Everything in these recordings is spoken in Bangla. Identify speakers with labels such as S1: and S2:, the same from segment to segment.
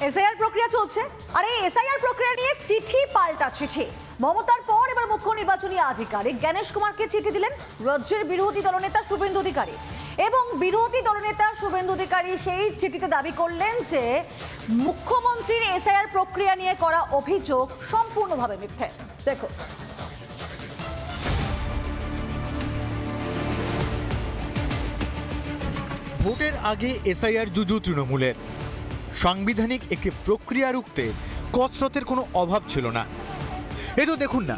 S1: এসআইআর প্রক্রিয়া চলছে, আর এই এসআইআর প্রক্রিয়া নিয়ে চিঠি পাল্টা চিঠি। মমতার পর এবার মুখ্য নির্বাচনী আধিকারিক জ্ঞানেশ কুমারকে চিঠি দিলেন রাজ্যের বিরোধী দলনেতা শুভেন্দু অধিকারী। এবং বিরোধী দলনেতা শুভেন্দু অধিকারী সেই চিঠিতে দাবি করলেন যে মুখ্যমন্ত্রীর এসআইআর প্রক্রিয়া নিয়ে করা অভিযোগ সম্পূর্ণভাবে মিথ্যে। দেখো,
S2: ভোটের আগে এসআইআর জুজু তৃণমূলের। সাংবিধানিক একটি প্রক্রিয়া রুখতে কসরতের কোনো অভাব ছিল না। এই তো দেখুন না,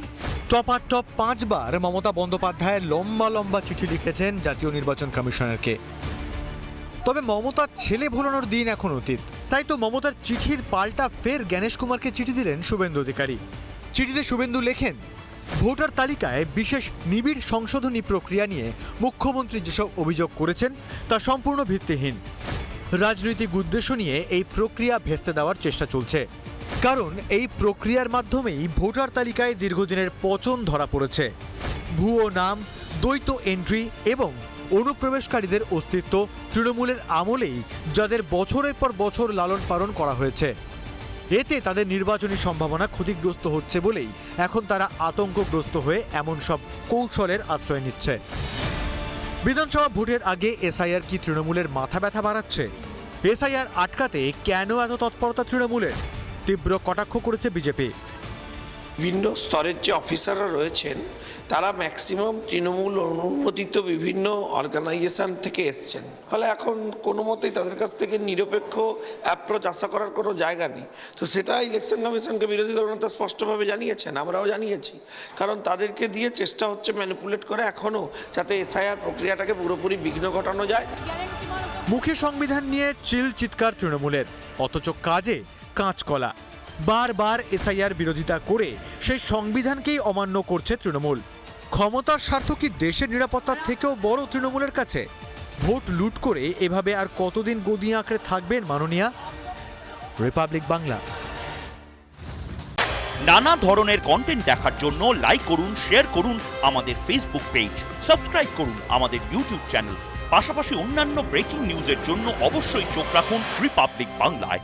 S2: টপার টপ 5 বার মমতা বন্দ্যোপাধ্যায় লম্বা লম্বা চিঠি লিখেছেন জাতীয় নির্বাচন কমিশনারকে। তবে মমতার ছেলে ভোলানোর দিন এখন অতীত। তাই তো মমতার চিঠির পাল্টা ফের জ্ঞানেশ কুমারকে চিঠি দিলেন শুভেন্দু অধিকারী। চিঠিতে শুভেন্দু লেখেন, ভোটার তালিকায় বিশেষ নিবিড় সংশোধনী প্রক্রিয়া নিয়ে মুখ্যমন্ত্রী যেসব অভিযোগ করেছেন তা সম্পূর্ণ ভিত্তিহীন। রাজনৈতিক উদ্দেশ্য নিয়ে এই প্রক্রিয়া ভেস্তে দেওয়ার চেষ্টা চলছে। কারণ এই প্রক্রিয়ার মাধ্যমেই ভোটার তালিকায় দীর্ঘদিনের পচন ধরা পড়েছে। ভুয়ো নাম, দ্বৈত এন্ট্রি এবং অনুপ্রবেশকারীদের অস্তিত্ব তৃণমূলের আমলেই যাদের বছরের পর বছর লালন পালন করা হয়েছে। এতে তাদের নির্বাচনী সম্ভাবনা ক্ষতিগ্রস্ত হচ্ছে বলেই এখন তারা আতঙ্কগ্রস্ত হয়ে এমন সব কৌশলের আশ্রয় নিচ্ছে। বিধানসভা ভোটের আগে এসআইআর কি তৃণমূলের মাথা ব্যথা বাড়াচ্ছে? এসআইআর আটকাতে কেন এত তৎপরতা তৃণমূলের? তীব্র কটাক্ষ করেছে বিজেপি।
S3: বিভিন্ন স্তরের যে অফিসাররা রয়েছেন তারা ম্যাক্সিমাম তৃণমূল অনুমোদিত বিভিন্ন অর্গানাইজেশন থেকে এসছেন। ফলে এখন কোনো মতেই তাদের কাছ থেকে নিরপেক্ষ অ্যাপ্রোচ আশা করার কোনো জায়গা নেই। তো সেটা ইলেকশন কমিশনকে বিরোধী দলনেতা স্পষ্টভাবে জানিয়েছেন, আমরাও জানিয়েছি। কারণ তাদেরকে দিয়ে চেষ্টা হচ্ছে ম্যানিপুলেট করে এখনও যাতে এসআইআর প্রক্রিয়াটাকে পুরোপুরি বিঘ্ন ঘটানো যায়।
S2: মুখে সংবিধান নিয়ে চিল চিৎকার তৃণমূলের, অথচ কাজে কাঁচকলা। বারবার এসআইআর বিরোধিতা করে সেই সংবিধানকেই অমান্য করছে তৃণমূল। ক্ষমতার স্বার্থ কি দেশের নিরাপত্তার থেকেও বড় তৃণমূলের কাছে? ভোট লুট করে এভাবে আর কতদিন গদি আঁকড়ে থাকবেন মাননীয়া? রিপাবলিক বাংলা।
S4: নানা ধরনের কন্টেন্ট দেখার জন্য লাইক করুন, শেয়ার করুন আমাদের ফেসবুক পেজ, সাবস্ক্রাইব করুন আমাদের ইউটিউব চ্যানেল। পাশাপাশি অন্যান্য ব্রেকিং নিউজের জন্য অবশ্যই চোখ রাখুন রিপাবলিক বাংলায়।